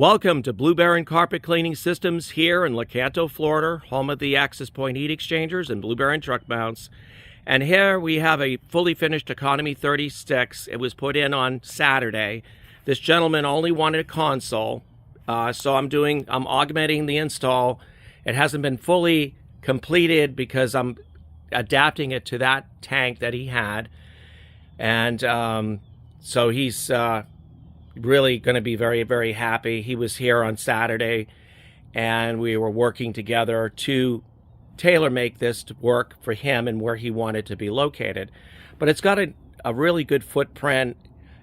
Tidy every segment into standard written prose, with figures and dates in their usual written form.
Welcome to Blue Baron Carpet Cleaning Systems here in Lecanto, Florida, home of the Access Point heat exchangers and Blue Baron truck mounts. And here we have a fully finished Economy 36. It was put in on Saturday. This gentleman only wanted a console, so I'm augmenting the install. It hasn't been fully completed because I'm adapting it to that tank that he had. And so he's really going to be very, very happy. He was here on Saturday and we were working together to tailor make this to work for him and where he wanted to be located. But it's got a really good footprint.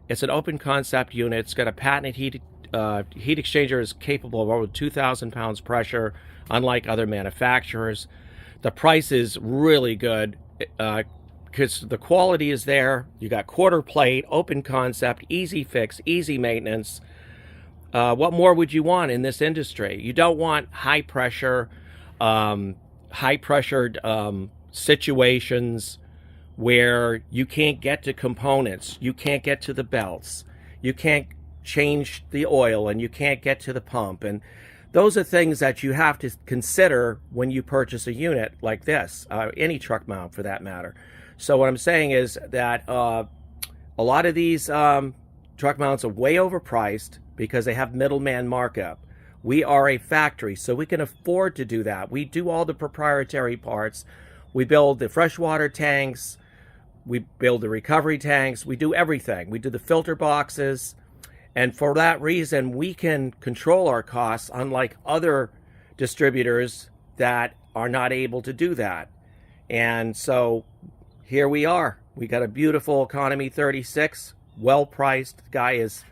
It's an open concept unit. It's got a patented heat exchanger is capable of over 2,000 pounds pressure, unlike other manufacturers. The price is really good because the quality is there. You got quarter plate, open concept, easy fix, easy maintenance. What more would you want in this industry? You don't want high pressured situations where you can't get to components, you can't get to the belts, you can't change the oil, and you can't get to the pump. And those are things that you have to consider when you purchase a unit like this, any truck mount for that matter. So what I'm saying is that a lot of these truck mounts are way overpriced because they have middleman markup. We are a factory, so we can afford to do that. We do all the proprietary parts. We build the freshwater tanks, we build the recovery tanks, we do everything. We do the filter boxes, and for that reason, we can control our costs, unlike other distributors that are not able to do that. And so here we are. We got a beautiful Economy 36, well priced. The guy is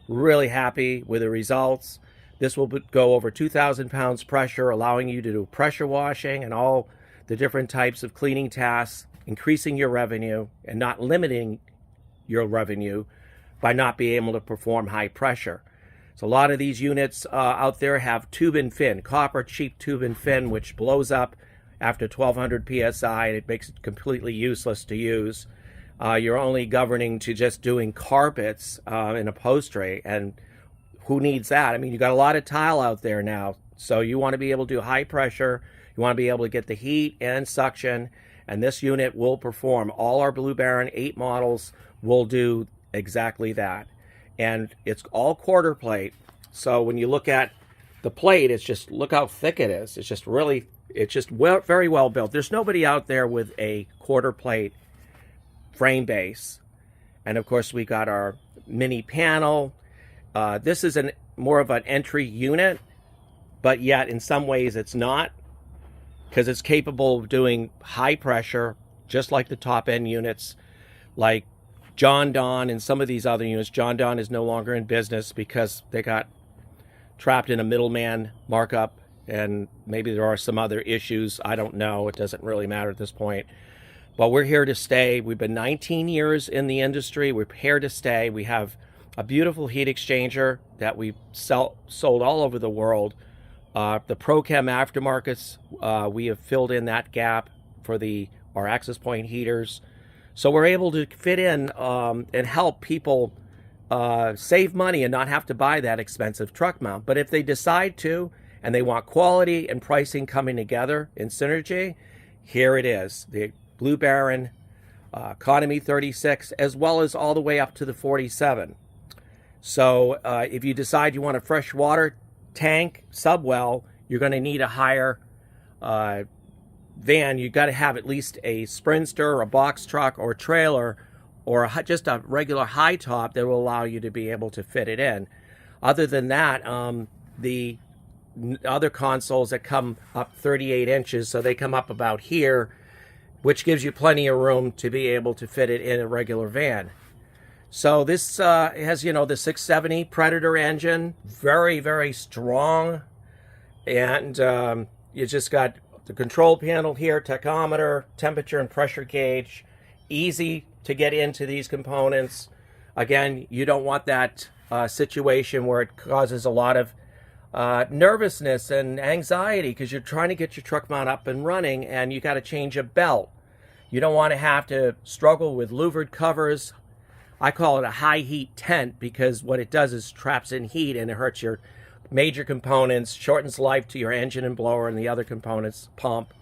really happy with the results. This will go over 2,000 pounds pressure, allowing you to do pressure washing and all the different types of cleaning tasks, increasing your revenue and not limiting your revenue by not being able to perform high pressure. So a lot of these units out there have tube and fin, copper cheap tube and fin, which blows up after 1,200 psi, and it makes it completely useless to use. You're only governing to just doing carpets and upholstery, and who needs that? I mean, you got a lot of tile out there now, so you want to be able to do high pressure. You want to be able to get the heat and suction, and this unit will perform. All our Blue Baron 8 models will do exactly that. And it's all quarter plate, so when you look at the plate, it's just, look how thick it is. It's just very well built. There's nobody out there with a quarter plate frame base. And of course, we got our mini panel. This is more of an entry unit, but yet in some ways it's not, because it's capable of doing high pressure, just like the top end units, like John Don and some of these other units. John Don is no longer in business because they got trapped in a middleman markup, and maybe there are some other issues. I don't know. It doesn't really matter at this point. But we're here to stay. We've been 19 years in the industry. We're here to stay. We have a beautiful heat exchanger that we sold all over the world. The ProChem aftermarkets, we have filled in that gap for our Access Point heaters. So we're able to fit in and help people save money and not have to buy that expensive truck mount. But if they decide to, and they want quality and pricing coming together in synergy, here it is. The Blue Baron Economy 36, as well as all the way up to the 47. So if you decide you want a fresh water tank subwell, you're going to need a higher van. You've got to have at least a Sprinter or a box truck or a trailer or just a regular high top that will allow you to be able to fit it in. Other than that, the other consoles that come up 38 inches, so they come up about here, which gives you plenty of room to be able to fit it in a regular van. So this has, the 670 Predator engine, very, very strong. And you just got the control panel here, tachometer, temperature and pressure gauge. Easy to get into these components. Again, you don't want that situation where it causes a lot of nervousness and anxiety because you're trying to get your truck mount up and running and you got to change a belt. You don't want to have to struggle with louvered covers, I call it a high heat tent because what it does is traps in heat and it hurts your major components, shortens life to your engine and blower and the other components, pump.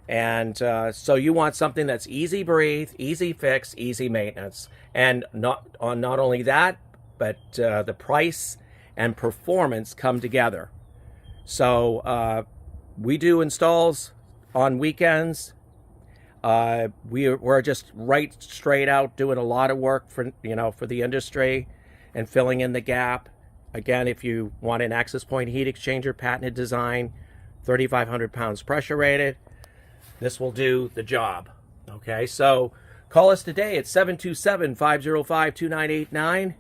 And so you want something that's easy breathe, easy fix, easy maintenance. And not only that, but the price and performance come together. So we do installs on weekends. We're just right straight out doing a lot of work for the industry and filling in the gap. Again, if you want an access point heat exchanger, patented design, 3,500 pounds pressure rated, this will do the job. Okay, so call us today at 727-505-2989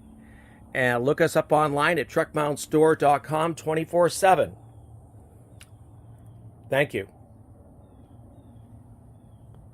and look us up online at truckmountstore.com 24/7. Thank you.